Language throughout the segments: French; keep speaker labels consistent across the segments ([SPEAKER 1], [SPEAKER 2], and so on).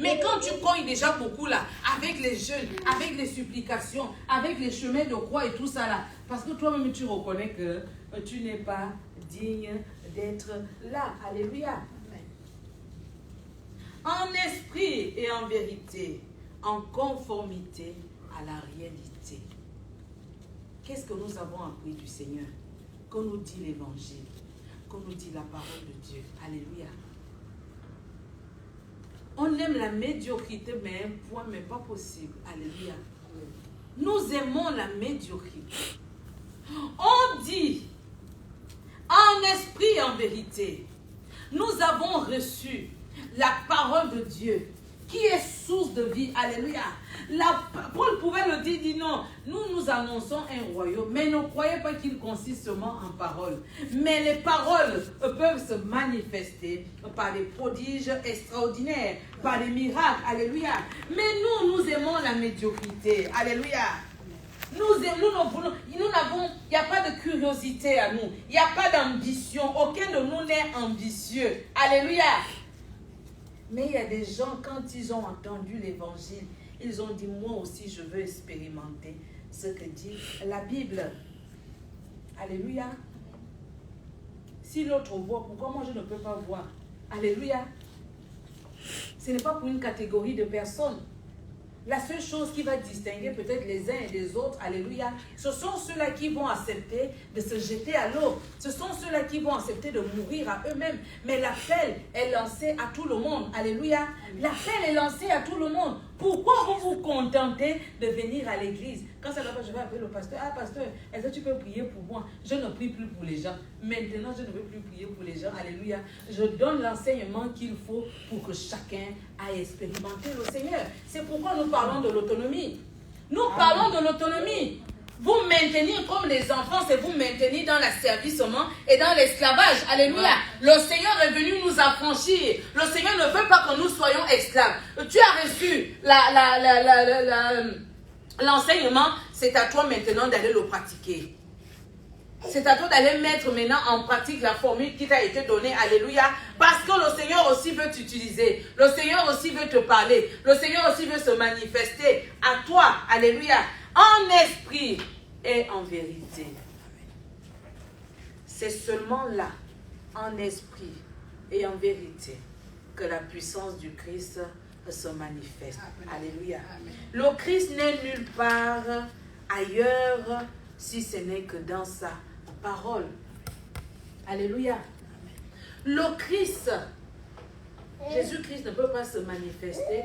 [SPEAKER 1] Mais quand tu cognes déjà beaucoup là, avec les jeûnes, avec les supplications, avec les chemins de croix et tout ça là, parce que toi-même tu reconnais que tu n'es pas digne d'être là. Alléluia. En esprit et en vérité, en conformité à la réalité. Qu'est-ce que nous avons appris du Seigneur? Qu'on nous dit l'évangile, qu'on nous dit la parole de Dieu. Alléluia. On aime la médiocrité, mais un point, mais pas possible. Alléluia. Nous aimons la médiocrité. On dit, en esprit et en vérité, nous avons reçu la parole de Dieu qui est source de vie. Alléluia. Paul pouvait le dire, dit non, nous annonçons un royaume, mais ne croyez pas qu'il consiste seulement en paroles. Mais les paroles peuvent se manifester par des prodiges extraordinaires, par des miracles. Alléluia. Mais nous aimons la médiocrité. Alléluia. Il n'y a pas de curiosité à nous. Il n'y a pas d'ambition. Aucun de nous n'est ambitieux. Alléluia. Mais il y a des gens, quand ils ont entendu l'évangile, ils ont dit, moi aussi, je veux expérimenter ce que dit la Bible. Alléluia. Si l'autre voit, pourquoi moi je ne peux pas voir? Alléluia. Ce n'est pas pour une catégorie de personnes. La seule chose qui va distinguer peut-être les uns et les autres, alléluia, ce sont ceux-là qui vont accepter de se jeter à l'eau. Ce sont ceux-là qui vont accepter de mourir à eux-mêmes. Mais l'appel est lancé à tout le monde. Alléluia. L'appel est lancé à tout le monde. Pourquoi vous vous contentez de venir à l'église? Quand ça va pas, je vais appeler le pasteur. Ah, pasteur, est-ce que tu peux prier pour moi? Je ne prie plus pour les gens. Maintenant, je ne veux plus prier pour les gens. Alléluia. Je donne l'enseignement qu'il faut pour que chacun aille expérimenter le Seigneur. C'est pourquoi nous parlons de l'autonomie. Nous parlons de l'autonomie. Vous maintenir comme les enfants, c'est vous maintenir dans l'asservissement et dans l'esclavage. Alléluia. Le Seigneur est venu nous affranchir. Le Seigneur ne veut pas que nous soyons esclaves. Tu as reçu l'enseignement, c'est à toi maintenant d'aller le pratiquer. C'est à toi d'aller mettre maintenant en pratique la formule qui t'a été donnée. Alléluia. Parce que le Seigneur aussi veut t'utiliser. Le Seigneur aussi veut te parler. Le Seigneur aussi veut se manifester à toi. Alléluia. En esprit et en vérité. C'est seulement là, en esprit et en vérité, que la puissance du Christ se manifeste. Alléluia. Le Christ n'est nulle part ailleurs si ce n'est que dans sa parole. Alléluia. Le Christ, Jésus-Christ ne peut pas se manifester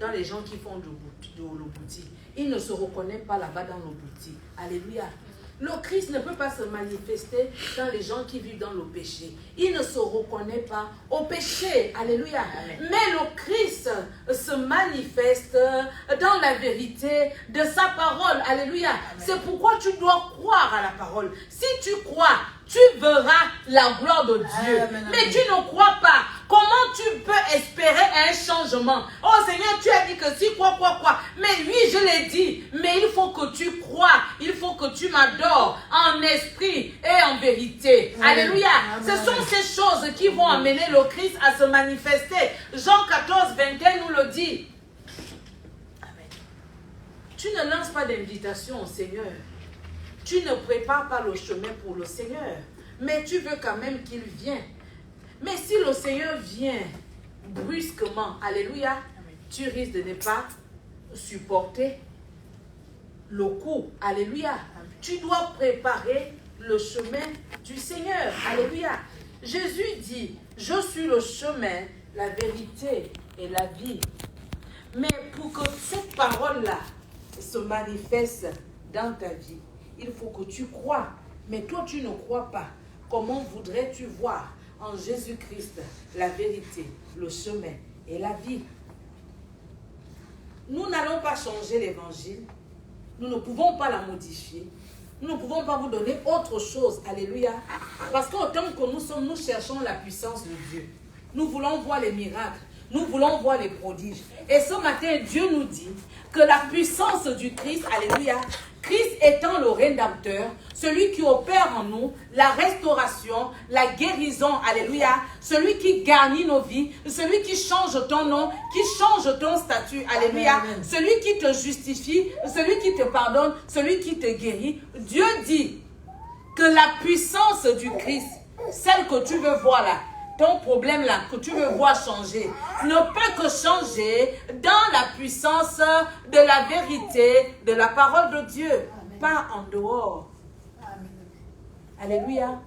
[SPEAKER 1] dans les gens qui font le boutique. Il ne se reconnaît pas là-bas dans le boutique. Alléluia. Le Christ ne peut pas se manifester dans les gens qui vivent dans le péché. Il ne se reconnaît pas au péché. Alléluia. Amen. Mais le Christ se manifeste dans la vérité de sa parole. Alléluia. C'est pourquoi tu dois croire à la parole. Si tu crois, tu verras la gloire de Dieu. Amen. Mais tu ne crois pas. Comment tu peux espérer un changement? Oh Seigneur, tu as dit que si quoi. Mais oui, je l'ai dit. Mais il faut que tu crois. Il faut que tu m'adores en esprit et en vérité. Amen. Alléluia. Amen. Ce sont ces choses qui vont amener le Christ à se manifester. Jean 14, 21 nous le dit. Amen. Tu ne lances pas d'invitation au Seigneur. Tu ne prépares pas le chemin pour le Seigneur. Mais tu veux quand même qu'il vienne. Mais si le Seigneur vient brusquement, alléluia, tu risques de ne pas supporter le coup, alléluia. Tu dois préparer le chemin du Seigneur, alléluia. Jésus dit, je suis le chemin, la vérité et la vie. Mais pour que cette parole-là se manifeste dans ta vie, il faut que tu crois. Mais toi, tu ne crois pas. Comment voudrais-tu voir en Jésus-Christ la vérité, le chemin et la vie? Nous n'allons pas changer l'évangile. Nous ne pouvons pas la modifier. Nous ne pouvons pas vous donner autre chose. Alléluia. Parce qu'autant que nous sommes, nous cherchons la puissance de Dieu. Nous voulons voir les miracles. Nous voulons voir les prodiges. Et ce matin, Dieu nous dit que la puissance du Christ, alléluia, Christ étant le rédempteur, celui qui opère en nous la restauration, la guérison, alléluia, celui qui garnit nos vies, celui qui change ton nom, qui change ton statut, alléluia,
[SPEAKER 2] Amen.
[SPEAKER 1] celui qui te justifie, celui qui te pardonne, celui qui te guérit. Dieu dit que la puissance du Christ, celle que tu veux voir là, ton problème là, que tu veux voir changer, ne peut que changer dans la puissance de la vérité, de la parole de Dieu,
[SPEAKER 2] Amen.
[SPEAKER 1] pas en dehors.
[SPEAKER 2] Amen.
[SPEAKER 1] Alléluia,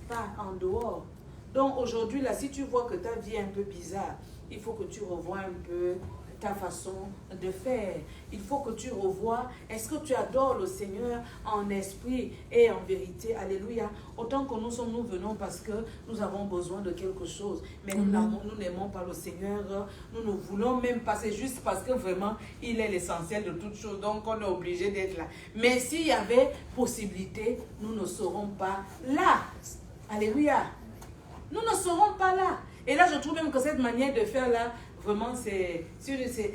[SPEAKER 1] pas en dehors. Donc aujourd'hui là, si tu vois que ta vie est un peu bizarre, il faut que tu revoies un peu ta façon de faire. Il faut que tu revoies, est-ce que tu adores le Seigneur en esprit et en vérité? Alléluia. Autant que nous venons parce que nous avons besoin de quelque chose. Mais nous n'aimons pas le Seigneur. Nous ne voulons même pas. C'est juste parce que vraiment, il est l'essentiel de toutes choses. Donc, on est obligé d'être là. Mais s'il y avait possibilité, nous ne serons pas là. Alléluia. Nous ne serons pas là. Et là, je trouve même que cette manière de faire là, vraiment, c'est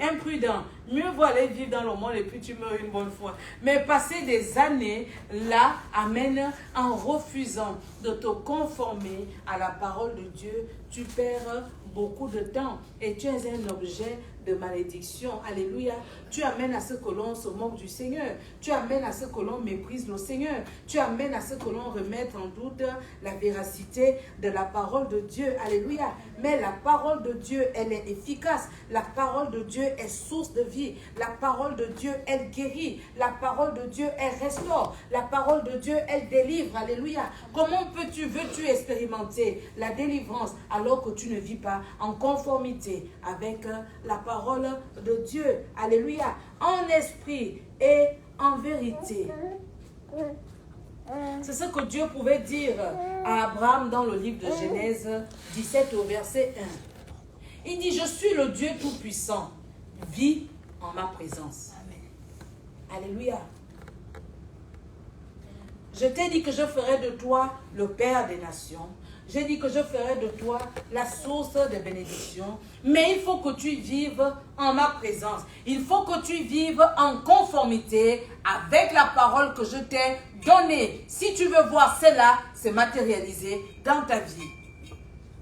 [SPEAKER 1] imprudent. Mieux vaut aller vivre dans le monde et puis tu meurs une bonne fois. Mais passer des années là, amen, en refusant de te conformer à la parole de Dieu, tu perds beaucoup de temps et tu es un objet de malédiction. Alléluia. Tu amènes à ce que l'on se moque du Seigneur. Tu amènes à ce que l'on méprise le Seigneur. Tu amènes à ce que l'on remette en doute la véracité de la parole de Dieu. Alléluia. Mais la parole de Dieu, elle est efficace. La parole de Dieu est source de vie. La parole de Dieu, elle guérit. La parole de Dieu, elle restaure. La parole de Dieu, elle délivre. Alléluia. Comment veux-tu expérimenter la délivrance alors que tu ne vis pas en conformité avec la parole de Dieu? Alléluia. En esprit et en vérité. C'est ce que Dieu pouvait dire à Abraham dans le livre de Genèse 17 au verset 1. Il dit, je suis le Dieu Tout-Puissant. Vis en ma présence. Amen. Alléluia. Je t'ai dit que je ferai de toi le Père des nations. J'ai dit que je ferai de toi la source de bénédiction. Mais il faut que tu vives en ma présence. Il faut que tu vives en conformité avec la parole que je t'ai donnée. Si tu veux voir cela se matérialiser dans ta vie.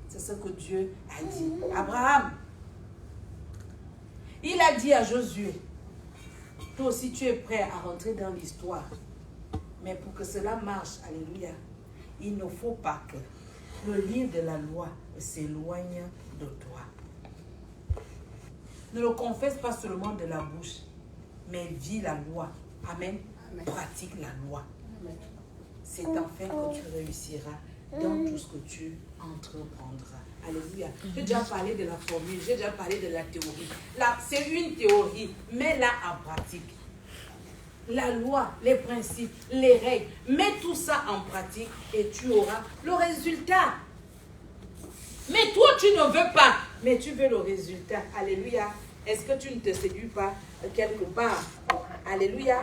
[SPEAKER 1] C'est ce que Dieu a dit. Abraham, il a dit à Josué, toi aussi tu es prêt à rentrer dans l'histoire. Mais pour que cela marche, alléluia, il ne faut pas que le livre de la loi s'éloigne de toi. Ne le confesse pas seulement de la bouche, mais vis la loi. Amen. Amen. Pratique la loi. C'est enfin que tu réussiras dans tout ce que tu entreprendras. Alléluia. J'ai déjà parlé de la formule, j'ai déjà parlé de la théorie. Là, c'est une théorie, mais là en pratique. La loi, les principes, les règles, mets tout ça en pratique et tu auras le résultat. Mais toi, tu ne veux pas, mais tu veux le résultat. Alléluia. Est-ce que tu ne te séduis pas quelque part? Alléluia.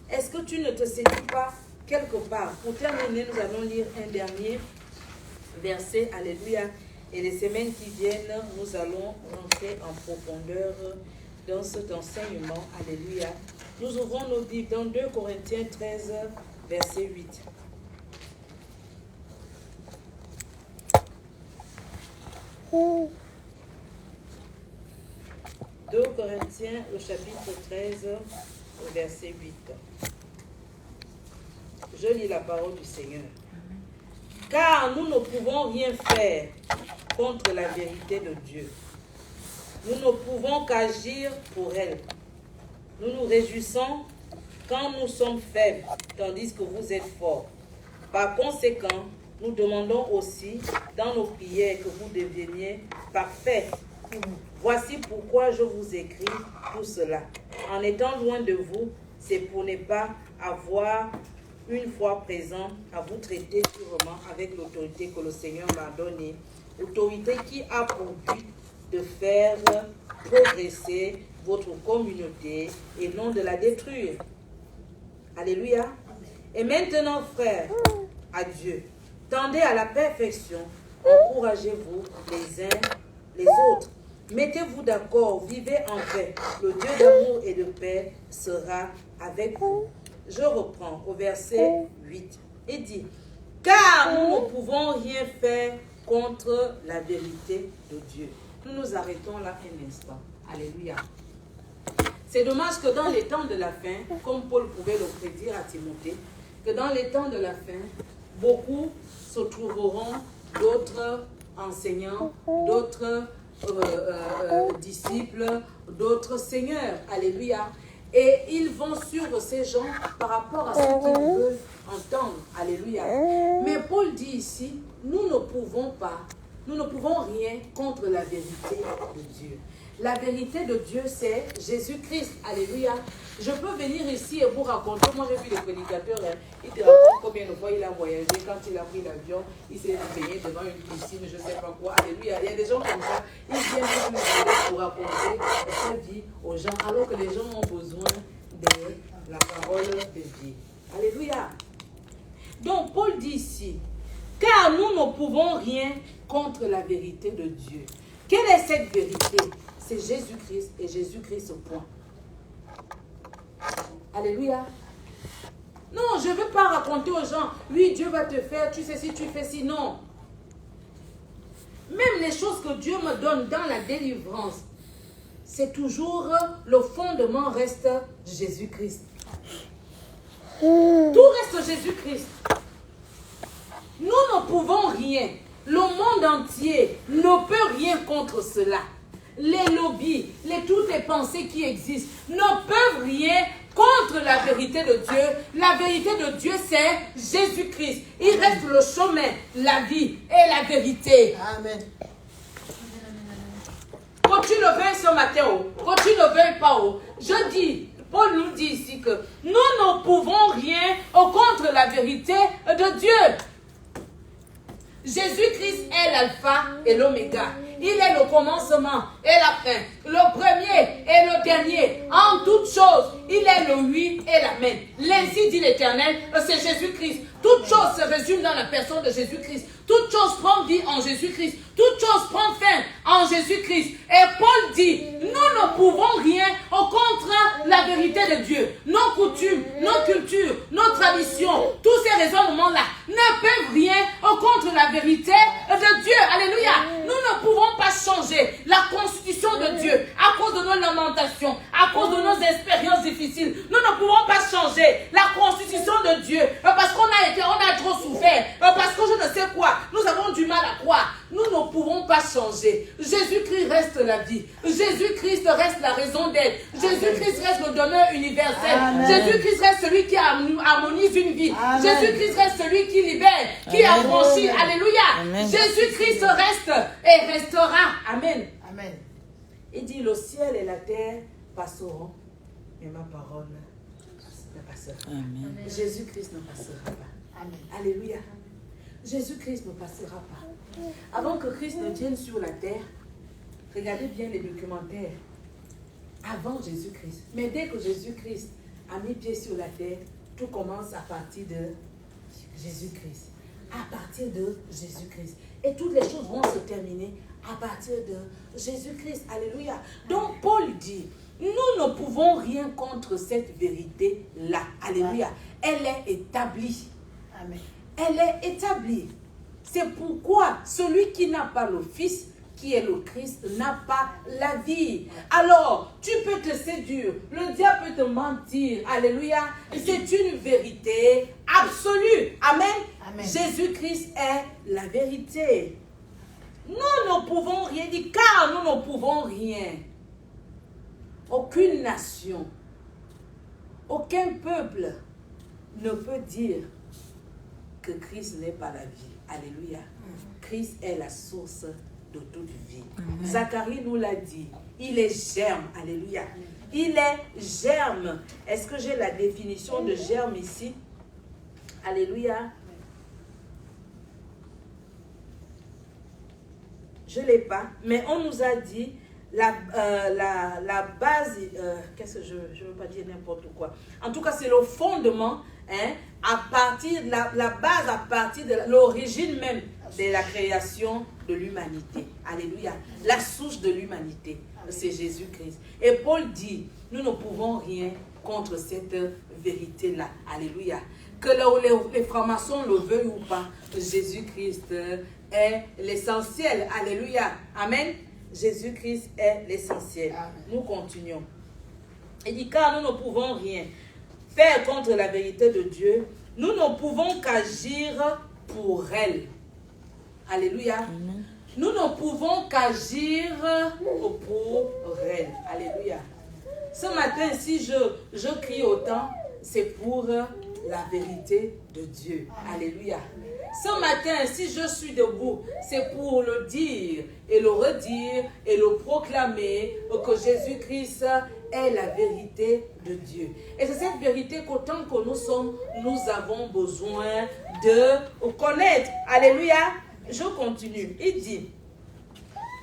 [SPEAKER 1] Est-ce que tu ne te séduis pas quelque part? Pour terminer, nous allons lire un dernier verset. Alléluia. Et les semaines qui viennent, nous allons rentrer en profondeur dans cet enseignement. Alléluia. Nous ouvrons nos Bibles dans 2 Corinthiens 13, verset 8. « 2 Corinthiens, au chapitre 13, au verset 8. Je lis la parole du Seigneur. « Car nous ne pouvons rien faire contre la vérité de Dieu. Nous ne pouvons qu'agir pour elle. Nous nous réjouissons quand nous sommes faibles, tandis que vous êtes forts. Par conséquent, nous demandons aussi dans nos prières que vous deveniez parfaits. Voici pourquoi je vous écris tout cela. En étant loin de vous, c'est pour ne pas avoir une fois présent à vous traiter sûrement avec l'autorité que le Seigneur m'a donnée. Autorité qui a pour but de faire progresser votre communauté et non de la détruire. Alléluia. Et maintenant, frères, adieu. Tendez à la perfection, encouragez-vous les uns les autres. Mettez-vous d'accord, vivez en paix. Le Dieu d'amour et de paix sera avec vous. Je reprends au verset 8. Il dit, car nous ne pouvons rien faire contre la vérité de Dieu. Nous nous arrêtons là un instant. Alléluia. C'est dommage que dans les temps de la fin, comme Paul pouvait le prédire à Timothée, que dans les temps de la fin, beaucoup se trouveront d'autres enseignants, d'autres disciples, d'autres seigneurs. Alléluia. Et ils vont suivre ces gens par rapport à ce qu'ils veulent entendre. Alléluia. Mais Paul dit ici, nous ne pouvons rien contre la vérité de Dieu. La vérité de Dieu, c'est Jésus-Christ. Alléluia. Je peux venir ici et vous raconter. Moi, j'ai vu les prédicateurs. Ils te racontent combien de fois il a voyagé. Quand il a pris l'avion, il s'est baigné devant une piscine, je ne sais pas quoi. Alléluia. Il y a des gens comme ça. Ils viennent pour raconter sa vie aux gens, alors que les gens ont besoin de la parole de vie. Alléluia. Donc, Paul dit ici, car nous ne pouvons rien contre la vérité de Dieu. Quelle est cette vérité? C'est Jésus-Christ et Jésus-Christ au point. Alléluia. Non, je ne veux pas raconter aux gens, oui, Dieu va te faire, tu sais si tu fais si, non. Même les choses que Dieu me donne dans la délivrance, c'est toujours, le fondement reste Jésus-Christ. Tout reste Jésus-Christ. Nous ne pouvons rien. Le monde entier ne peut rien contre cela. Les lobbies, toutes les pensées qui existent ne peuvent rien contre la vérité de Dieu. La vérité de Dieu, c'est Jésus-Christ. Il reste le chemin, la vie et la vérité. Amen. Quand tu le veuilles ce matin, quand tu ne veuilles pas, je dis, Paul nous dit ici que nous ne pouvons rien contre la vérité de Dieu. Jésus-Christ est l'alpha et l'oméga. Il est le commencement et la fin, le premier et le dernier. En toutes choses, il est le oui et l'amen. L'ainsi dit l'Éternel, c'est Jésus-Christ. Toute chose se résume dans la personne de Jésus-Christ. Toute chose prend vie en Jésus-Christ. Toute chose prend fin en Jésus-Christ. Et Paul dit, nous ne pouvons rien contre la vérité de Dieu. Nos coutumes, nos cultures, nos traditions, tous ces raisonnements-là ne peuvent rien contre la vérité de Dieu. Alléluia. Nous ne pouvons pas changer la constitution de Dieu à cause de nos lamentations, à cause de nos expériences difficiles. Nous ne pouvons pas changer la constitution de Dieu parce qu'on a trop souffert, parce que je ne sais quoi. Nous avons du mal à croire. Nous ne pouvons pas changer. Jésus-Christ reste la vie. Jésus-Christ reste la raison d'être. Jésus-Christ reste le donneur universel. Jésus-Christ reste celui qui harmonise une vie. Jésus-Christ reste celui qui libère, qui affranchit. Alléluia. Jésus-Christ reste et restera. Amen. Amen. Il dit, le ciel et la terre passeront, mais ma parole ne passera pas. Amen. Jésus-Christ ne passera pas. Amen. Alléluia. Jésus-Christ ne passera pas. Avant que Christ ne vienne sur la terre, regardez bien les documentaires. Avant Jésus-Christ. Mais dès que Jésus-Christ a mis pied sur la terre, tout commence à partir de Jésus-Christ. À partir de Jésus-Christ. Et toutes les choses vont se terminer à partir de Jésus-Christ. Alléluia. Donc Paul dit, nous ne pouvons rien contre cette vérité-là. Alléluia. Elle est établie. Amen. Elle est établie. C'est pourquoi celui qui n'a pas le Fils, qui est le Christ, n'a pas la vie. Alors, tu peux te séduire, le diable peut te mentir. Alléluia. C'est une vérité absolue. Amen. Amen. Jésus-Christ est la vérité. Nous ne pouvons rien dire, car nous ne pouvons rien. Aucune nation, aucun peuple ne peut dire que Christ n'est pas la vie. Alléluia. Christ est la source de toute vie. Amen. Zacharie nous l'a dit. Il est germe. Alléluia. Il est germe. Est-ce que j'ai la définition de germe ici? Alléluia. Je ne l'ai pas. Mais on nous a dit la base, qu'est-ce que je ne veux pas dire n'importe quoi. En tout cas, c'est le fondement, hein, à partir de la base, à partir de l'origine même de la création de l'humanité. Alléluia. La source de l'humanité, c'est Jésus-Christ. Et Paul dit, nous ne pouvons rien contre cette vérité-là. Alléluia. Que les francs-maçons le veuillent ou pas, Jésus-Christ est l'essentiel. Alléluia. Amen. Jésus-Christ est l'essentiel. Nous continuons. Il dit, car nous ne pouvons rien faire contre la vérité de Dieu, nous ne pouvons qu'agir pour elle. Alléluia. Amen. Nous ne pouvons qu'agir pour elle. Alléluia. Ce matin, si je crie autant, c'est pour la vérité de Dieu. Alléluia. Ce matin, si je suis debout, c'est pour le dire et le redire et le proclamer que Jésus-Christ est la vérité de Dieu. Et c'est cette vérité qu'autant que nous sommes, nous avons besoin de connaître. Alléluia. Je continue. Il dit,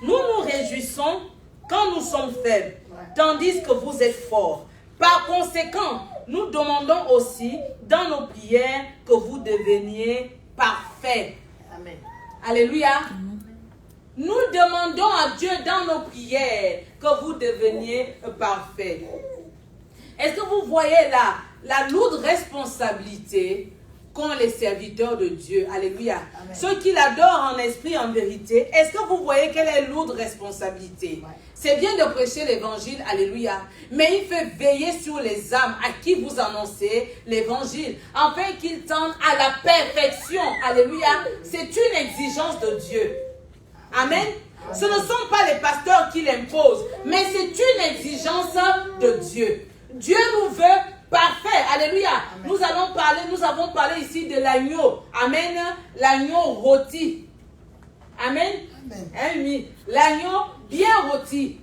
[SPEAKER 1] nous nous réjouissons quand nous sommes faibles, tandis que vous êtes forts. Par conséquent, nous demandons aussi dans nos prières que vous deveniez parfaits. Amen. Alléluia. Amen. Nous demandons à Dieu dans nos prières que vous deveniez parfaits. Est-ce que vous voyez là la lourde responsabilité qu'ont les serviteurs de Dieu? Alléluia. Amen. Ceux qui l'adorent en esprit, en vérité. Est-ce que vous voyez quelle est lourde responsabilité? Ouais. C'est bien de prêcher l'évangile, alléluia, mais il fait veiller sur les âmes à qui vous annoncez l'évangile, afin qu'ils tendent à la perfection, alléluia. C'est une exigence de Dieu. Amen. Ce ne sont pas les pasteurs qui l'imposent, mais c'est une exigence de Dieu. Dieu nous veut parfait, alléluia. Amen. Nous avons parlé ici de l'agneau, amen, l'agneau rôti. Amen. Amen. Oui. L'agneau bien rôti.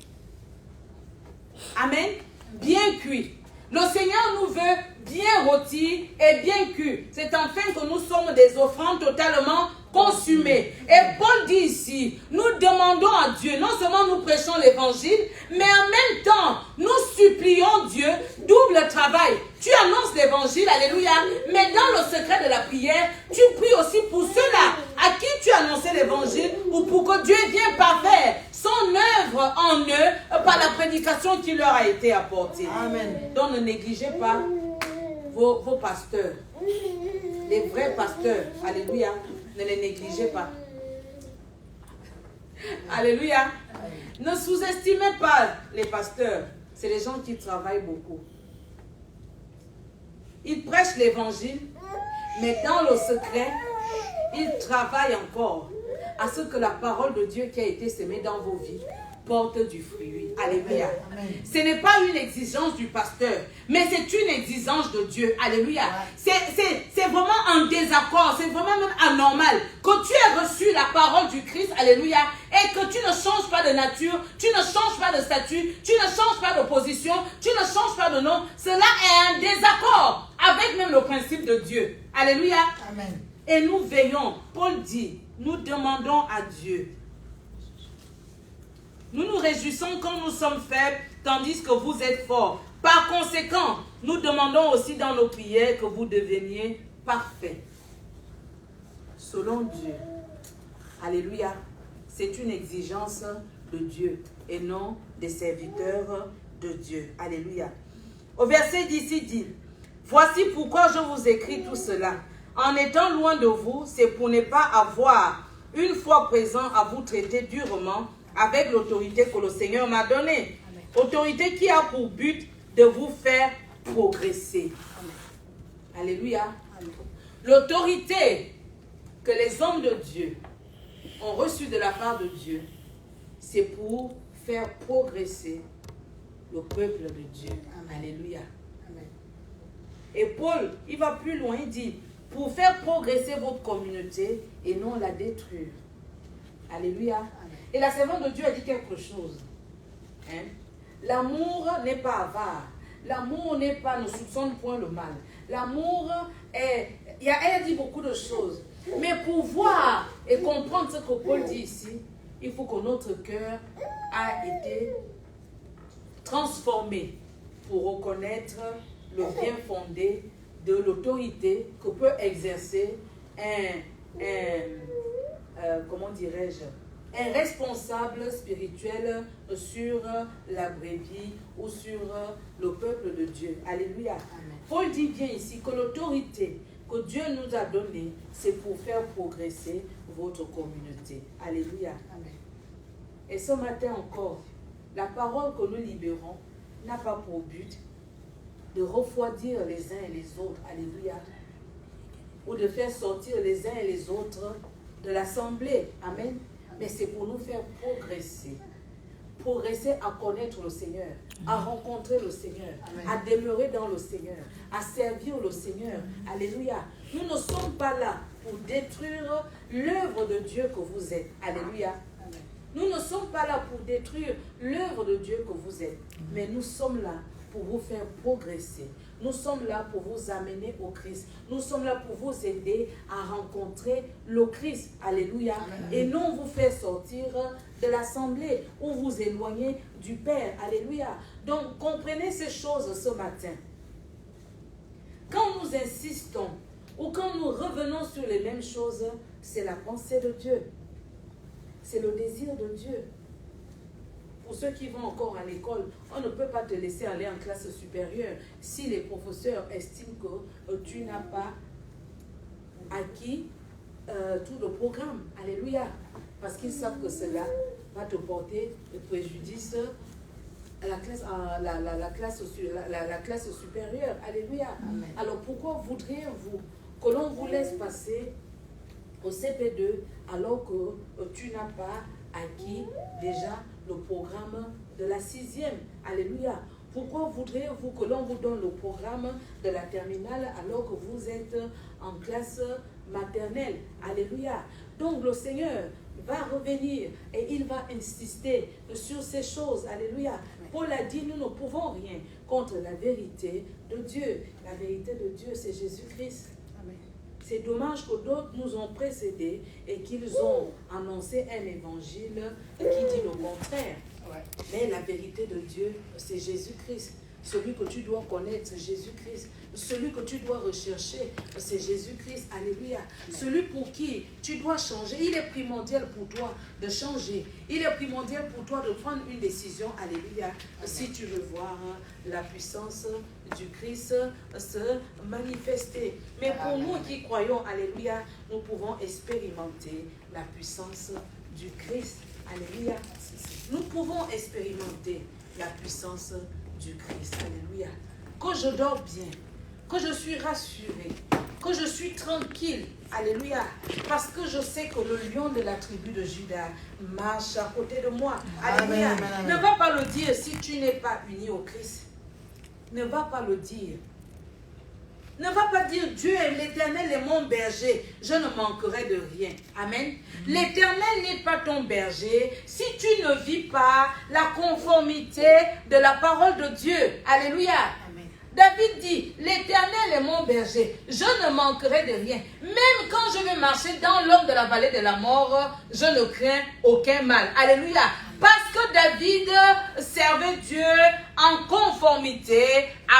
[SPEAKER 1] Amen. Bien cuit. Le Seigneur nous veut bien rôti et bien cuit. C'est enfin que nous sommes des offrandes totalement consumées. Et Paul dit ici, nous demandons à Dieu, non seulement nous prêchons l'évangile, mais en même temps, nous supplions Dieu, double travail. Tu annonces l'évangile, alléluia, mais dans le secret de la prière, tu pries aussi pour ceux-là à qui tu as annoncé l'évangile, ou pour que Dieu vienne parfaire son œuvre en eux par la prédication qui leur a été apportée. Amen. Donc ne négligez pas vos pasteurs, les vrais pasteurs, alléluia, ne les négligez pas. Alléluia. Ne sous-estimez pas les pasteurs, c'est les gens qui travaillent beaucoup. Ils prêchent l'évangile, mais dans le secret, ils travaillent encore à ce que la parole de Dieu qui a été sémée dans vos vies porte du fruit. Alléluia. Amen. Ce n'est pas une exigence du pasteur, mais c'est une exigence de Dieu. Alléluia. Ouais. C'est vraiment un désaccord, c'est vraiment même anormal que tu aies reçu la parole du Christ, alléluia, et que tu ne changes pas de nature, tu ne changes pas de statut, tu ne changes pas de position, tu ne changes pas de nom. Cela est un désaccord avec même le principe de Dieu. Alléluia. Amen. Et nous veillons, Paul dit, nous demandons à Dieu. Nous nous réjouissons quand nous sommes faibles, tandis que vous êtes forts. Par conséquent, nous demandons aussi dans nos prières que vous deveniez parfaits. Selon Dieu. Alléluia. C'est une exigence de Dieu et non des serviteurs de Dieu. Alléluia. Au verset 10, il dit, voici pourquoi je vous écris tout cela. En étant loin de vous, c'est pour ne pas avoir, une fois présent, à vous traiter durement avec l'autorité que le Seigneur m'a donnée. Amen. Autorité qui a pour but de vous faire progresser. Amen. Alléluia. Amen. L'autorité que les hommes de Dieu ont reçue de la part de Dieu, c'est pour faire progresser le peuple de Dieu. Amen. Alléluia. Amen. Et Paul, il va plus loin, il dit, pour faire progresser votre communauté et non la détruire. Alléluia. Amen. Et la servante de Dieu a dit quelque chose. Hein? L'amour n'est pas avare. L'amour n'est pas, ne soupçonne point le mal. L'amour est... Elle a dit beaucoup de choses. Mais pour voir et comprendre ce que Paul dit ici, il faut que notre cœur a été transformé pour reconnaître le bien fondé de l'autorité que peut exercer comment dirais-je, un responsable spirituel sur la brebis ou sur le peuple de Dieu. Alléluia. Amen. Paul dit bien ici que l'autorité que Dieu nous a donnée, c'est pour faire progresser votre communauté. Alléluia. Amen. Et ce matin encore, la parole que nous libérons n'a pas pour but de refroidir les uns et les autres. Alléluia. Ou de faire sortir les uns et les autres de l'assemblée. Amen. Mais c'est pour nous faire progresser. Progresser à connaître le Seigneur, à rencontrer le Seigneur, Amen. À demeurer dans le Seigneur, à servir le Seigneur. Alléluia. Nous ne sommes pas là pour détruire l'œuvre de Dieu que vous êtes. Alléluia. Amen. Nous ne sommes pas là pour détruire l'œuvre de Dieu que vous êtes. Mais nous sommes là pour vous faire progresser. Nous sommes là pour vous amener au Christ. Nous sommes là pour vous aider à rencontrer le Christ. Alléluia. Amen. Et non vous faire sortir de l'assemblée ou vous éloigner du Père. Alléluia. Donc, comprenez ces choses ce matin. Quand nous insistons ou quand nous revenons sur les mêmes choses, c'est la pensée de Dieu. C'est le désir de Dieu. Pour ceux qui vont encore à l'école, on ne peut pas te laisser aller en classe supérieure si les professeurs estiment que tu n'as pas acquis tout le programme. Alléluia. Parce qu'ils savent que cela va te porter préjudice à la classe supérieure. Alléluia. Amen. Alors pourquoi voudriez-vous que l'on vous laisse passer au CP2 alors que tu n'as pas acquis déjà le programme de la 6e. Alléluia. Pourquoi voudriez-vous que l'on vous donne le programme de la terminale alors que vous êtes en classe maternelle? Alléluia. Donc le Seigneur va revenir et il va insister sur ces choses. Alléluia. Paul a dit, nous ne pouvons rien contre la vérité de Dieu. La vérité de Dieu, c'est Jésus-Christ. Amen. C'est dommage que d'autres nous ont précédés et qu'ils ont annoncé un évangile qui dit le contraire. Ouais. Mais la vérité de Dieu, c'est Jésus-Christ. Celui que tu dois connaître, c'est Jésus-Christ. Celui que tu dois rechercher, c'est Jésus-Christ. Alléluia. Celui pour qui tu dois changer, il est primordial pour toi de changer. Il est primordial pour toi de prendre une décision. Alléluia. Si tu veux voir la puissance du Christ se manifester. Mais pour nous qui croyons, alléluia, nous pouvons expérimenter la puissance du Christ. Alléluia. Nous pouvons expérimenter la puissance du Christ. Alléluia. Que je dors bien, que je suis rassuré, que je suis tranquille. Alléluia. Parce que je sais que le lion de la tribu de Juda marche à côté de moi. Alléluia. Amen, amen. Ne va pas le dire si tu n'es pas uni au Christ. Ne va pas le dire. Ne va pas dire Dieu est l'Éternel est mon berger, je ne manquerai de rien. Amen. L'Éternel n'est pas ton berger si tu ne vis pas la conformité de la parole de Dieu. Alléluia. Amen. David dit, l'Éternel est mon berger, je ne manquerai de rien. Même quand je vais marcher dans l'ombre de la vallée de la mort, je ne crains aucun mal. Alléluia. Parce que David servait Dieu en conformité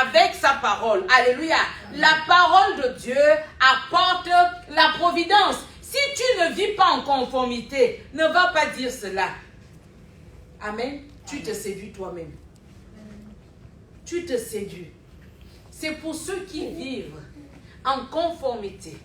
[SPEAKER 1] avec sa parole. Alléluia. La parole de Dieu apporte la providence. Si tu ne vis pas en conformité, ne va pas dire cela. Amen. Tu te séduis toi-même. Tu te séduis. C'est pour ceux qui vivent en conformité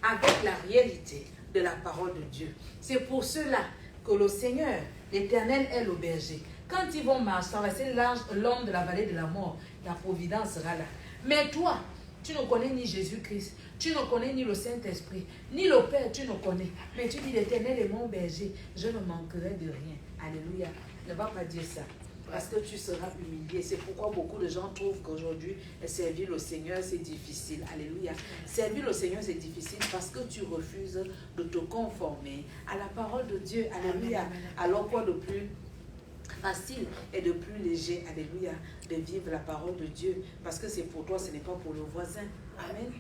[SPEAKER 1] avec la réalité de la parole de Dieu. C'est pour cela que le Seigneur, l'Éternel est le berger. Quand ils vont marcher, traverser l'ombre de la vallée de la mort, la providence sera là. Mais toi, tu ne connais ni Jésus-Christ, tu ne connais ni le Saint-Esprit, ni le Père, tu ne connais. Mais tu dis, l'Éternel est mon berger, je ne manquerai de rien. Alléluia. Ne va pas dire ça. Parce que tu seras humilié. C'est pourquoi beaucoup de gens trouvent qu'aujourd'hui, servir le Seigneur, c'est difficile. Alléluia. Servir le Seigneur, c'est difficile parce que tu refuses de te conformer à la parole de Dieu. Alléluia. Amen. Alors quoi de plus facile et de plus léger, alléluia, de vivre la parole de Dieu. Parce que c'est pour toi, ce n'est pas pour le voisin. Amen.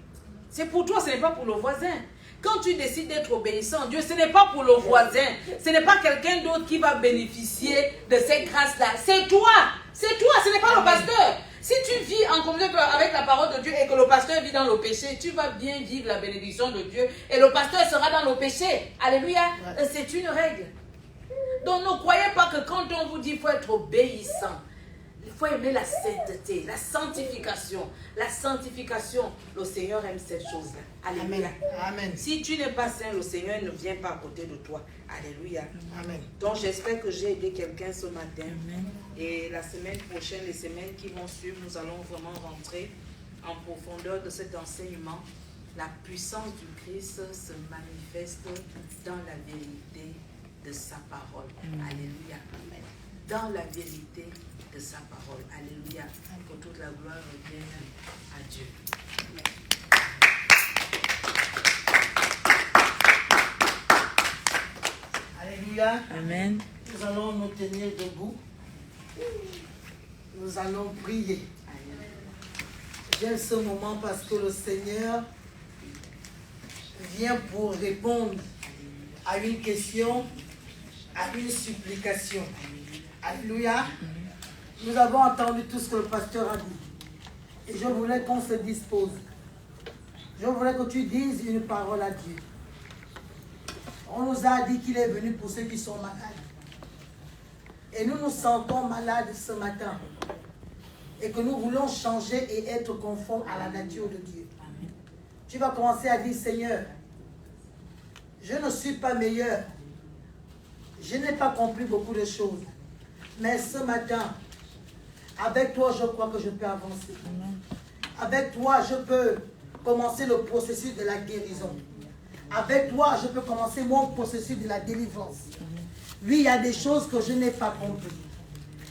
[SPEAKER 1] C'est pour toi, ce n'est pas pour le voisin. Quand tu décides d'être obéissant à Dieu, ce n'est pas pour le voisin. Ce n'est pas quelqu'un d'autre qui va bénéficier de cette grâce-là. C'est toi. C'est toi, ce n'est pas le pasteur. Si tu vis en communion avec la parole de Dieu et que le pasteur vit dans le péché, tu vas bien vivre la bénédiction de Dieu et le pasteur sera dans le péché. Alléluia. C'est une règle. Donc ne croyez pas que quand on vous dit qu'il faut être obéissant, il faut aimer la sainteté, la sanctification. La sanctification, le Seigneur aime cette chose-là. Alléluia.
[SPEAKER 2] Amen.
[SPEAKER 1] Si tu n'es pas saint, le Seigneur ne vient pas à côté de toi. Alléluia.
[SPEAKER 2] Amen.
[SPEAKER 1] Donc j'espère que j'ai aidé quelqu'un ce matin.
[SPEAKER 3] Amen.
[SPEAKER 1] Et la semaine prochaine, les semaines qui vont suivre, nous allons vraiment rentrer en profondeur de cet enseignement. La puissance du Christ se manifeste dans la vérité de sa parole. Alléluia. Dans la vérité de sa parole. Alléluia. Que toute la gloire revienne à Dieu.
[SPEAKER 2] Alléluia.
[SPEAKER 3] Amen.
[SPEAKER 2] Nous allons nous tenir debout. Nous allons prier. J'aime ce moment parce que le Seigneur vient pour répondre à une question, à une supplication. Alléluia. Nous avons entendu tout ce que le pasteur a dit. Et je voulais qu'on se dispose. Je voulais que tu dises une parole à Dieu. On nous a dit qu'il est venu pour ceux qui sont malades. Et nous nous sentons malades ce matin. Et que nous voulons changer et être conformes à la nature de Dieu. Tu vas commencer à dire, Seigneur, je ne suis pas meilleur. Je n'ai pas compris beaucoup de choses. Mais ce matin, avec toi, je crois que je peux avancer. Avec toi, je peux commencer le processus de la guérison. Avec toi, je peux commencer mon processus de la délivrance. Oui, il y a des choses que je n'ai pas compris.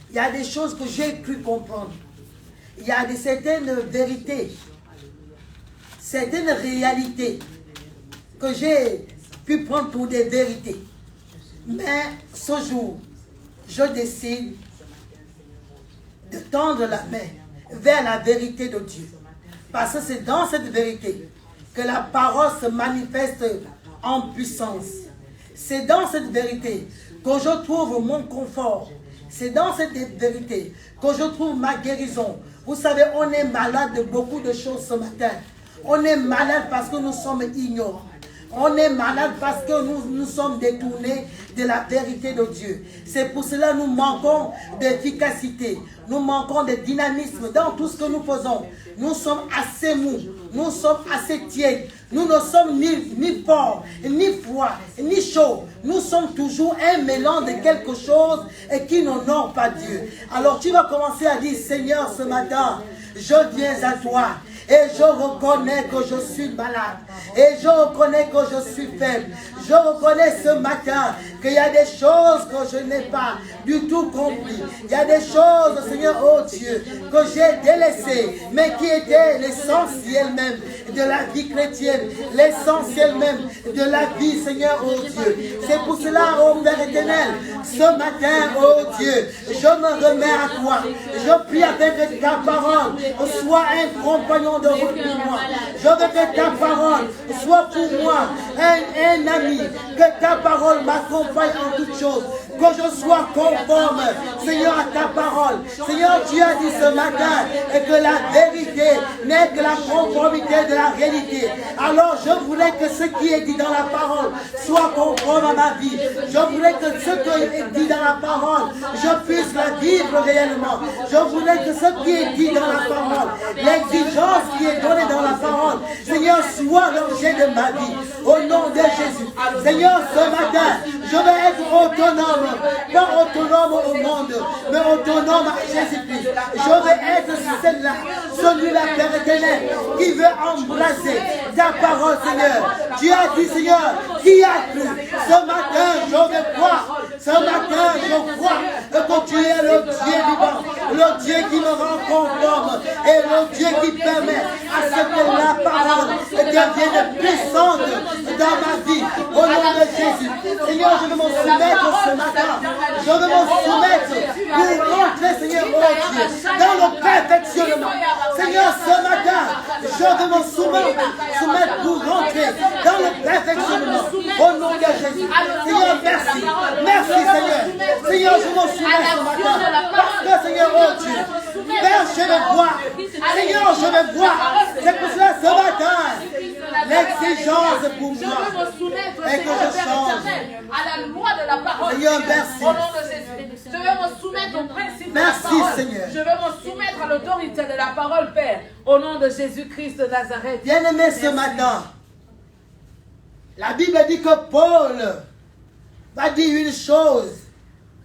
[SPEAKER 2] Il y a des choses que j'ai cru comprendre. Il y a certaines vérités, certaines réalités que j'ai pu prendre pour des vérités. Mais ce jour, je décide de tendre la main vers la vérité de Dieu. Parce que c'est dans cette vérité que la parole se manifeste en puissance. C'est dans cette vérité que je trouve mon confort. C'est dans cette vérité que je trouve ma guérison. Vous savez, on est malade de beaucoup de choses ce matin. On est malade parce que nous sommes ignorants. On est malade parce que nous sommes détournés de la vérité de Dieu. C'est pour cela que nous manquons d'efficacité. Nous manquons de dynamisme dans tout ce que nous faisons. Nous sommes assez mous. Nous sommes assez tièdes. Nous ne sommes ni forts, ni froids, ni chauds. Nous sommes toujours un mélange de quelque chose et qui n'honore pas Dieu. Alors tu vas commencer à dire, Seigneur, ce matin, je viens à toi. Et je reconnais que je suis malade. Et je reconnais que je suis faible. Je reconnais ce matin qu'il y a des choses que je n'ai pas du tout compris. Il y a des choses, Seigneur, oh Dieu, que j'ai délaissées, mais qui étaient l'essentiel même de la vie chrétienne, l'essentiel même de la vie, Seigneur, oh Dieu. C'est pour cela, oh Père éternel, ce matin, oh Dieu, je me remets à toi. Je prie avec ta parole, sois un compagnon de route pour moi. Je veux que ta parole soit pour moi un ami, que ta parole m'accompagne en toutes choses, que je sois conforme, Seigneur, à ta parole. Seigneur, tu as dit ce matin et que la vérité n'est que la conformité de la réalité. Alors je voulais que ce qui est dit dans la parole soit conforme à ma vie. Je voulais que ce qui est dit dans la parole, je puisse la vivre réellement. Je voulais que ce qui est dit dans la parole, l'exigence qui est donnée dans la parole, Seigneur, soit l'objet de ma vie. Au nom de Jésus. Seigneur, ce matin, je vais être autonome. Pas autonome au monde, mais autonome à Jésus-Christ. Je vais être celle-là, celui-là, Père éternel, qui veut embrasser ta parole, Seigneur. Tu as dit, Seigneur, qui a cru? Ce matin, je vais croire. Ce matin, je crois que tu es le Dieu vivant, le Dieu qui me rend conforme et le Dieu qui permet à ce que la parole devienne puissante dans ma vie. Au nom de Jésus. Seigneur, je veux me soumettre ce matin. Je veux me soumettre pour rentrer, Seigneur, oh Dieu, dans le perfectionnement. Seigneur, ce matin, je veux me soumettre pour rentrer dans le perfectionnement. Au nom de Jésus. Seigneur, merci. Merci, Seigneur. Seigneur, je me soumets ce matin. Parce que, Seigneur, oh Dieu, Père, je veux voir. Seigneur, je veux voir. C'est pour cela ce matin, l'exigence pour moi.
[SPEAKER 1] Je veux me soumettre,
[SPEAKER 2] Et que
[SPEAKER 1] Seigneur,
[SPEAKER 2] je
[SPEAKER 1] Père
[SPEAKER 2] change.
[SPEAKER 1] éternel, à la loi de la parole.
[SPEAKER 2] Seigneur, merci.
[SPEAKER 1] Au nom de Jésus. Je veux me soumettre au principe
[SPEAKER 2] Merci,
[SPEAKER 1] de la parole.
[SPEAKER 2] Seigneur.
[SPEAKER 1] Je veux me soumettre à l'autorité de la parole, Père. Au nom de Jésus-Christ de Nazareth.
[SPEAKER 2] Bien-aimé, ce matin, la Bible dit que Paul va dire une chose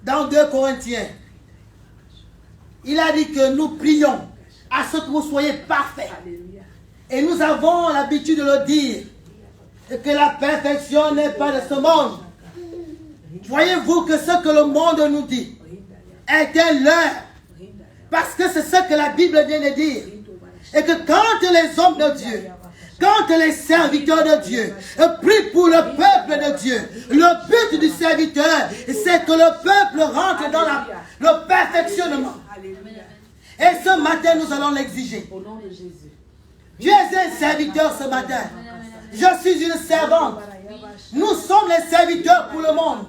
[SPEAKER 2] dans 2 Corinthiens. Il a dit que nous prions à ce que vous soyez parfaits.
[SPEAKER 1] Alléluia.
[SPEAKER 2] Et nous avons l'habitude de le dire. Et que la perfection n'est pas de ce monde. Voyez-vous que ce que le monde nous dit est un leurre. Parce que c'est ce que la Bible vient de dire. Et que quand les hommes de Dieu, quand les serviteurs de Dieu prient pour le peuple de Dieu, le but du serviteur, c'est que le peuple rentre dans le perfectionnement. Et ce matin, nous allons l'exiger.
[SPEAKER 1] Au nom de Jésus.
[SPEAKER 2] Tu es un serviteur ce matin. Je suis une servante. Nous sommes les serviteurs pour le monde.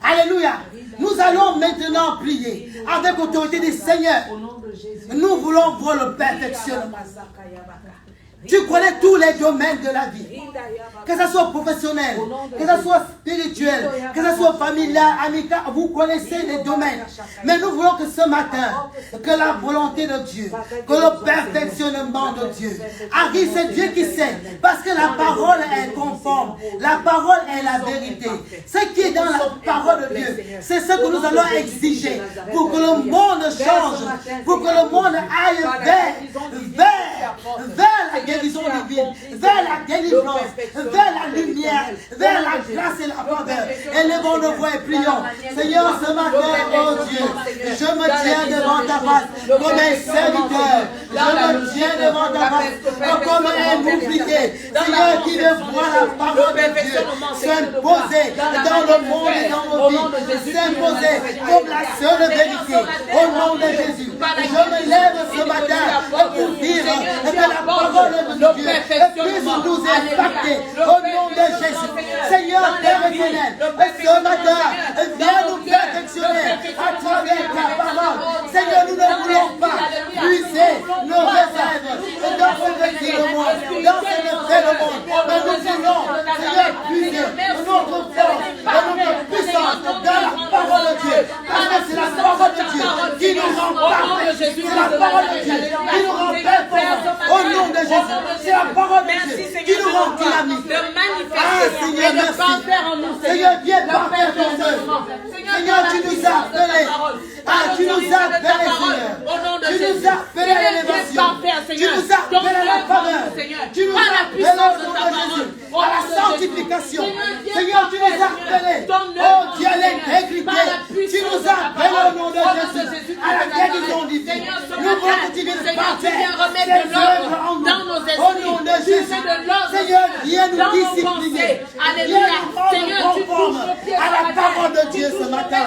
[SPEAKER 2] Alléluia. Nous allons maintenant prier avec autorité du Seigneur.
[SPEAKER 1] Au nom de Jésus.
[SPEAKER 2] Nous voulons voir le perfectionnement. Tu connais tous les domaines de la vie. Que ce soit professionnel, que ce soit spirituel, que ce soit familial, amical, vous connaissez les domaines. Mais nous voulons que ce matin, que la volonté de Dieu, que le perfectionnement de Dieu arrive. C'est Dieu qui sait. Parce que la parole est conforme. La parole est la vérité. Ce qui est dans la parole de Dieu, c'est ce que nous allons exiger pour que le monde change, pour que le monde aille vers la guérison divine, vers la délivrance, vers la lumière, vers la grâce et la faveur. Élevons nos voix et prions. Seigneur, ce matin, oh Dieu, je me tiens devant ta face comme un serviteur. Je me tiens devant ta face comme un bouclier. Seigneur, qui veut voir la parole de Dieu s'imposer dans le monde et dans nos vies, s'imposer comme la seule vérité. Au nom de Jésus, je me lève ce matin pour dire que la parole de Dieu puisse nous impacter au nom de Jésus. Seigneur, Père éternel, ce matin, viens nous perfectionner à travers ta parole. Seigneur, nous ne voulons pas puiser nos réserves dans ce que dit le monde, dans ce que fait le monde. Mais nous voulons, Seigneur, puiser notre force et notre puissance dans la parole de Dieu. Parce que c'est la parole de Dieu qui nous rend parfaits. C'est la parole de Dieu qui nous rend performants. Au nom de Jésus, c'est la parole de Dieu qui nous rend dynamiques. Ah, Seigneur, merci. Seigneur, viens parfaire ton œuvre. Seigneur, tu nous as appelés. Ah, tu nous as appelés, Seigneur. Tu nous as appelés à l'élévation. Tu nous as appelés à la faveur. Tu nous as appelés au nom de Jésus à la sanctification. Seigneur, tu nous as appelés, oh Dieu, à l'intégrité. Tu nous as appelés au nom de Jésus à la guérison divine. Nous voulons que tu viennes parfaire ces œuvres en nous. Au nom de Jésus. Seigneur, viens nous discipliner. Viens nous rendre conformes à la parole de Dieu ce matin.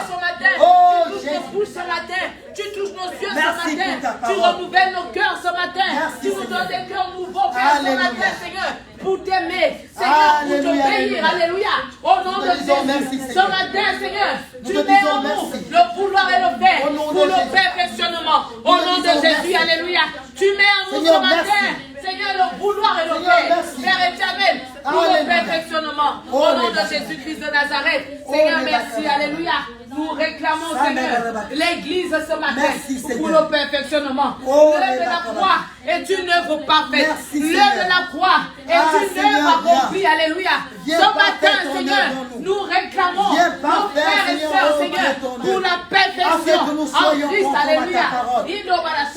[SPEAKER 2] Oh Jésus.
[SPEAKER 1] Ce matin, tu touches nos yeux
[SPEAKER 2] Merci
[SPEAKER 1] ce matin,
[SPEAKER 2] pour ta
[SPEAKER 1] tu
[SPEAKER 2] parole.
[SPEAKER 1] renouvelles nos cœurs ce matin,
[SPEAKER 2] Merci,
[SPEAKER 1] tu nous donnes
[SPEAKER 2] Seigneur.
[SPEAKER 1] des cœurs nouveaux, Père, ce
[SPEAKER 2] Alléluia.
[SPEAKER 1] matin, Seigneur, pour t'aimer, Seigneur, pour
[SPEAKER 2] Alléluia,
[SPEAKER 1] t'obéir,
[SPEAKER 2] alléluia.
[SPEAKER 1] alléluia, au nom
[SPEAKER 2] Nous
[SPEAKER 1] de
[SPEAKER 2] te disons
[SPEAKER 1] Jésus.
[SPEAKER 2] merci,
[SPEAKER 1] Ce
[SPEAKER 2] Seigneur.
[SPEAKER 1] matin, Seigneur,
[SPEAKER 2] Nous
[SPEAKER 1] tu
[SPEAKER 2] te
[SPEAKER 1] mets
[SPEAKER 2] disons
[SPEAKER 1] en nous
[SPEAKER 2] merci.
[SPEAKER 1] le vouloir et le faire
[SPEAKER 2] Au nom de
[SPEAKER 1] pour le
[SPEAKER 2] Jésus.
[SPEAKER 1] perfectionnement, au
[SPEAKER 2] Nous te
[SPEAKER 1] nom de
[SPEAKER 2] disons
[SPEAKER 1] Jésus,
[SPEAKER 2] merci.
[SPEAKER 1] alléluia. Tu mets en nous
[SPEAKER 2] Seigneur,
[SPEAKER 1] ce matin,
[SPEAKER 2] merci.
[SPEAKER 1] Seigneur, le vouloir et le
[SPEAKER 2] Seigneur,
[SPEAKER 1] faire,
[SPEAKER 2] merci.
[SPEAKER 1] Père éternel, pour le
[SPEAKER 2] Alléluia.
[SPEAKER 1] perfectionnement,
[SPEAKER 2] Oh,
[SPEAKER 1] au nom de
[SPEAKER 2] Alléluia.
[SPEAKER 1] Jésus-Christ de Nazareth.
[SPEAKER 2] Oh,
[SPEAKER 1] Seigneur,
[SPEAKER 2] Alléluia.
[SPEAKER 1] merci, alléluia. Nous réclamons,
[SPEAKER 2] Ça,
[SPEAKER 1] Seigneur,
[SPEAKER 2] Alléluia.
[SPEAKER 1] l'Église ce matin
[SPEAKER 2] Merci,
[SPEAKER 1] pour
[SPEAKER 2] Seigneur.
[SPEAKER 1] le perfectionnement.
[SPEAKER 2] Oh,
[SPEAKER 1] L'œuvre de la
[SPEAKER 2] Alléluia.
[SPEAKER 1] croix est une œuvre parfaite.
[SPEAKER 2] Merci,
[SPEAKER 1] L'œuvre de
[SPEAKER 2] Seigneur.
[SPEAKER 1] la croix est
[SPEAKER 2] Ah,
[SPEAKER 1] une
[SPEAKER 2] Seigneur,
[SPEAKER 1] œuvre accomplie.
[SPEAKER 2] viens.
[SPEAKER 1] Alléluia.
[SPEAKER 2] Viens
[SPEAKER 1] Ce
[SPEAKER 2] parfaire
[SPEAKER 1] matin,
[SPEAKER 2] ton
[SPEAKER 1] Seigneur,
[SPEAKER 2] œuvre en nous.
[SPEAKER 1] nous réclamons
[SPEAKER 2] Viens
[SPEAKER 1] nos
[SPEAKER 2] parfaire,
[SPEAKER 1] frères et
[SPEAKER 2] Seigneur,
[SPEAKER 1] sœurs,
[SPEAKER 2] oh,
[SPEAKER 1] Seigneur,
[SPEAKER 2] ton
[SPEAKER 1] pour
[SPEAKER 2] œuvre.
[SPEAKER 1] la perfection
[SPEAKER 2] Afin que nous
[SPEAKER 1] en
[SPEAKER 2] soyons
[SPEAKER 1] Christ.
[SPEAKER 2] conformes à ta
[SPEAKER 1] Alléluia.
[SPEAKER 2] parole.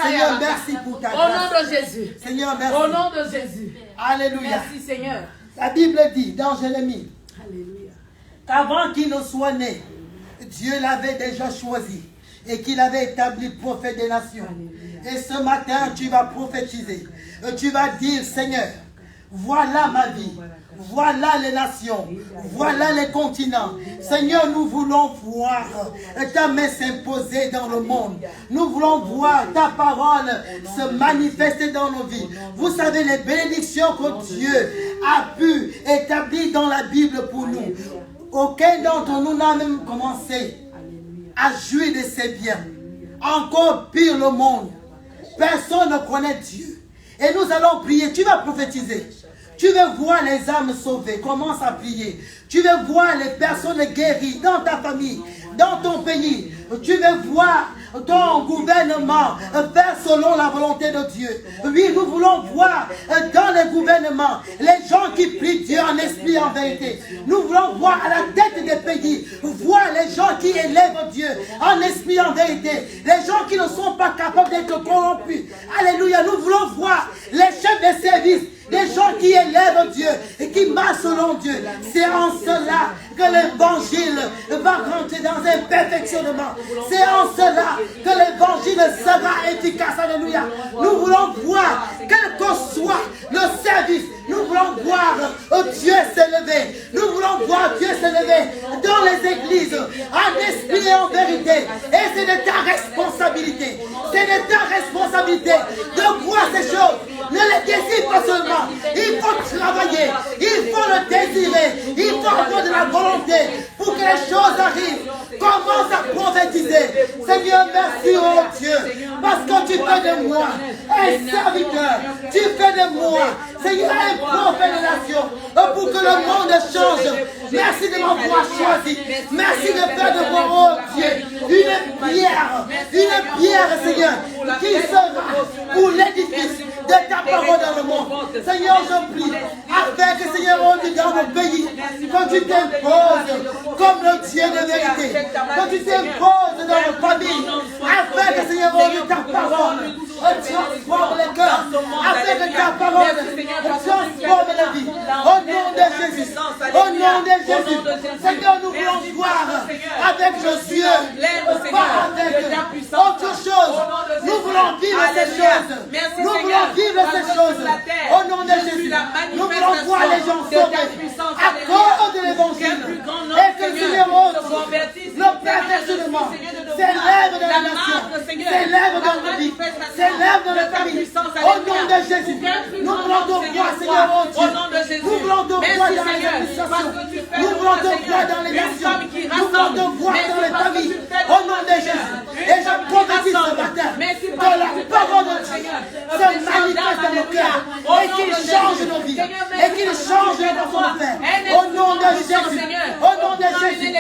[SPEAKER 2] Seigneur, merci pour ta
[SPEAKER 1] Au nom
[SPEAKER 2] grâce.
[SPEAKER 1] de Jésus.
[SPEAKER 2] Seigneur, merci.
[SPEAKER 1] Au nom de Jésus.
[SPEAKER 2] Alléluia.
[SPEAKER 1] Merci, Seigneur.
[SPEAKER 2] La Bible dit dans Jérémie
[SPEAKER 1] Alléluia.
[SPEAKER 2] qu'avant qu'il ne soit né, Dieu l'avait déjà choisi et qu'il avait établi prophète des nations. Et ce matin, tu vas prophétiser. Tu vas dire, Seigneur, voilà ma vie. Voilà les nations. Voilà les continents. Seigneur, nous voulons voir ta main s'imposer dans le monde. Nous voulons voir ta parole se manifester dans nos vies. Vous savez les bénédictions que Dieu a pu établir dans la Bible pour nous. Aucun d'entre nous n'a même commencé à jouir de ses biens. Encore pire le monde. Personne ne connaît Dieu. Et nous allons prier. Tu vas prophétiser. Tu veux voir les âmes sauvées. Commence à prier. Tu veux voir les personnes guéries dans ta famille, dans ton pays. Tu veux voir ton gouvernement faire selon la volonté de Dieu. Oui, nous voulons voir dans le gouvernement les gens qui prient Dieu en esprit et en vérité. Nous voulons voir à la tête des pays, voir les gens qui élèvent Dieu en esprit et en vérité. Les gens qui ne sont pas capables d'être corrompus. Alléluia, nous voulons voir les chefs de service, des gens qui élèvent Dieu et qui marchent selon Dieu. C'est en cela que l'évangile va rentrer dans un perfectionnement. C'est en cela que l'évangile sera efficace. Alléluia. Nous voulons voir, quel que soit le service, nous voulons voir Dieu s'élever. Nous voulons voir Dieu s'élever dans les églises, en esprit et en vérité. Et c'est de ta responsabilité. C'est de ta responsabilité de voir ces choses. Ne les désire pas seulement. Il faut travailler. Il faut le désirer. Il faut avoir de la volonté pour que les choses arrivent. Commence à prophétiser. Seigneur, merci, oh Dieu, parce que tu fais de moi un serviteur. Tu fais de moi, Seigneur, un prophète de nation, pour que le monde change. Merci de m'avoir choisi. Merci de faire de moi, oh Dieu, une pierre, Seigneur, qui sera pour l'édifice de ta parole dans le monde. Seigneur, je prie, afin que, Seigneur, oh Dieu, dans mon pays, quand tu t'imposes comme le Dieu de vérité, quand tu t'imposes dans nos familles, afin que, Seigneur, oh Dieu, ta parole transforme les cœurs, afin que ta parole transforme la vie. Au nom de Jésus, au nom de Jésus, Seigneur, nous voulons voir avec Josué, pas avec autre chose. Nous voulons vivre ces choses. Nous voulons vivre ces choses. Au nom de Jésus, nous voulons voir les gens sauvés à cause de l'évangile. Et que, Seigneur, le perfectionnement s'élève dans la nation, s'élève dans nos vies, s'élève dans les familles. Au nom de Jésus, nous voulons te voir, Seigneur, oh Dieu. Nous voulons te voir dans les administrations. Nous voulons te voir dans les nations. Nous voulons te voir dans les familles. Au nom de Jésus. Et je prophétise ce matin que la parole de Dieu se manifeste dans nos cœurs et qu'il change nos vies et qu'il change nos façons de faire. Au nom de Jésus. Au nom de Jésus.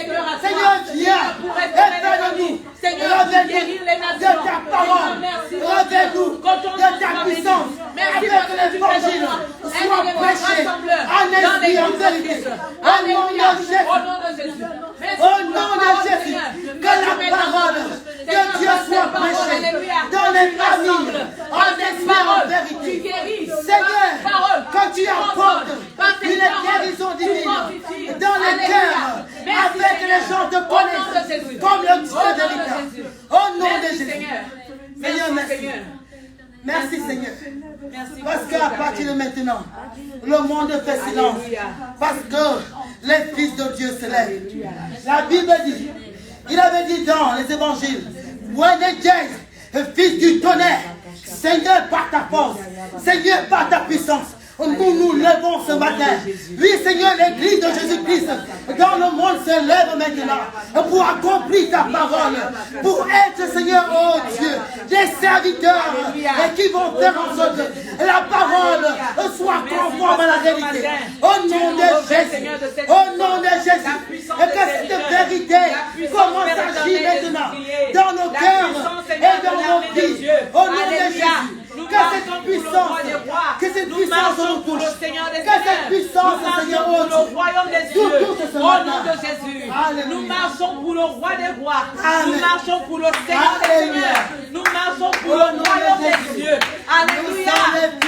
[SPEAKER 2] Seigneur, viens et fais de nous. Reviens-nous de ta parole. Reviens-nous de ta puissance. Afin que l'évangile soit prêché en esprit et en vérité. Au nom de Jésus. Au nom de Jésus. Que la parole de Dieu soit prêchée dans les familles en esprit et en vérité. Seigneur, quand tu apportes une guérison divine dans les cœurs, afin que les gens te connaissent comme le Dieu véritable. Au nom de Jésus. Seigneur, merci. Merci Seigneur. Parce qu'à partir de maintenant, le monde fait silence. Parce que les fils de Dieu se lèvent. La Bible dit, il avait dit dans les évangiles, fils du tonnerre, Seigneur par ta force, Seigneur par ta puissance. Nous nous levons ce matin. Oui, Seigneur, l'Église de Jésus-Christ dans le monde se lève maintenant pour accomplir ta parole, pour être, Seigneur, oh Dieu, des serviteurs qui vont faire en sorte que la parole soit conforme à la réalité. Au nom de Jésus, au nom de Jésus, et que cette vérité commence à agir maintenant dans nos cœurs et dans nos vies. Au nom de Jésus. Que cette puissance nous touche. Que cette puissance, Seigneur,
[SPEAKER 3] pour le royaume des cieux.
[SPEAKER 2] Au
[SPEAKER 3] nom de Jésus. Nous marchons pour le roi des rois. Nous marchons pour le Seigneur des seigneurs. Nous marchons pour le royaume des cieux. Alléluia.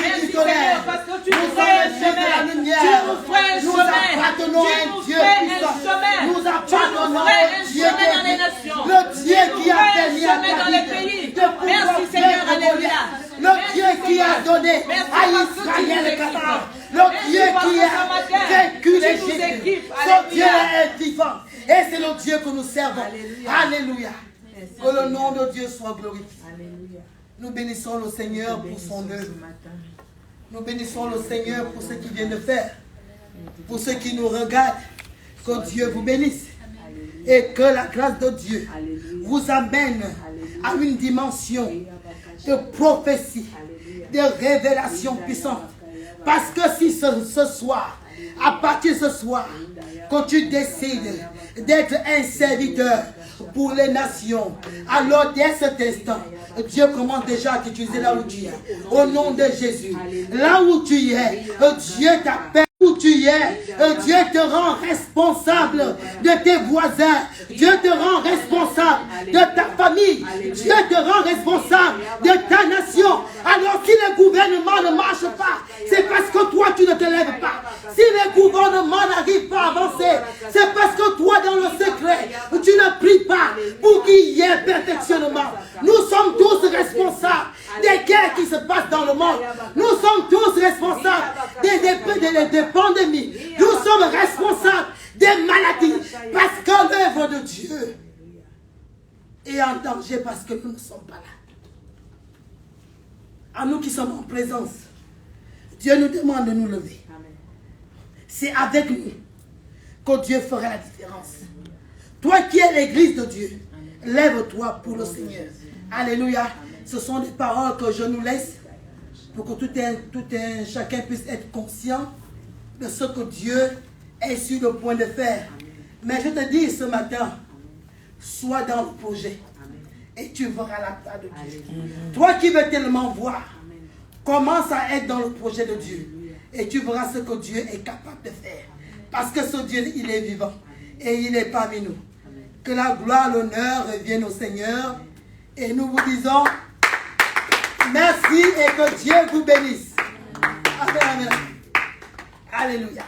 [SPEAKER 3] Merci Seigneur, parce que tu nous fais un chemin. Tu nous fais un chemin. Tu nous fais un chemin.
[SPEAKER 2] Nous appartenons
[SPEAKER 3] un chemin dans les nations.
[SPEAKER 2] Le Dieu qui a permis à
[SPEAKER 3] David de pouvoir faire Alléluia.
[SPEAKER 2] Le Dieu qui a donné à Israël le Canaan. Le Dieu qui a vaincu l'Égypte. Ce Dieu est vivant. Et c'est le Dieu que nous servons. Alléluia. Que le nom de Dieu soit glorifié. Nous bénissons le Seigneur pour son œuvre. Nous bénissons le Seigneur pour ce qu'il vient de faire. Pour ceux qui nous regardent, que Dieu vous bénisse. Et que la grâce de Dieu vous amène à une dimension de prophétie, de révélation puissante. Parce que si ce soir, à partir de ce soir, quand tu décides d'être un serviteur pour les nations, alors dès cet instant, Dieu commence déjà à t'utiliser là où tu es. Au nom de Jésus. Là où tu es, Dieu t'appelle. Où tu es, Dieu te rend responsable de tes voisins. Dieu te rend responsable de ta famille. Dieu te rend responsable de ta nation. Alors si le gouvernement ne marche pas, c'est parce que toi tu ne te lèves pas. Si le gouvernement n'arrive pas à avancer, c'est parce que toi dans le secret, tu ne pries pas pour qu'il y ait perfectionnement. Nous sommes tous responsables des guerres qui se passent dans le monde. Nous sommes tous responsables des pandémies. Nous sommes responsables des maladies parce que l'œuvre de Dieu est en danger parce que nous ne sommes pas là. À nous qui sommes en présence, Dieu nous demande de nous lever. C'est avec nous que Dieu fera la différence. Toi qui es l'église de Dieu, lève-toi pour le Seigneur. Alléluia. Ce sont des paroles que je nous laisse pour que chacun puisse être conscient de ce que Dieu est sur le point de faire. Mais je te dis ce matin, sois dans le projet et tu verras la part de Dieu. Toi qui veux tellement voir, commence à être dans le projet de Dieu et tu verras ce que Dieu est capable de faire. Parce que ce Dieu, il est vivant et il est parmi nous. Que la gloire, l'honneur reviennent au Seigneur et nous vous disons merci et que Dieu vous bénisse. Amen, amen. Alléluia.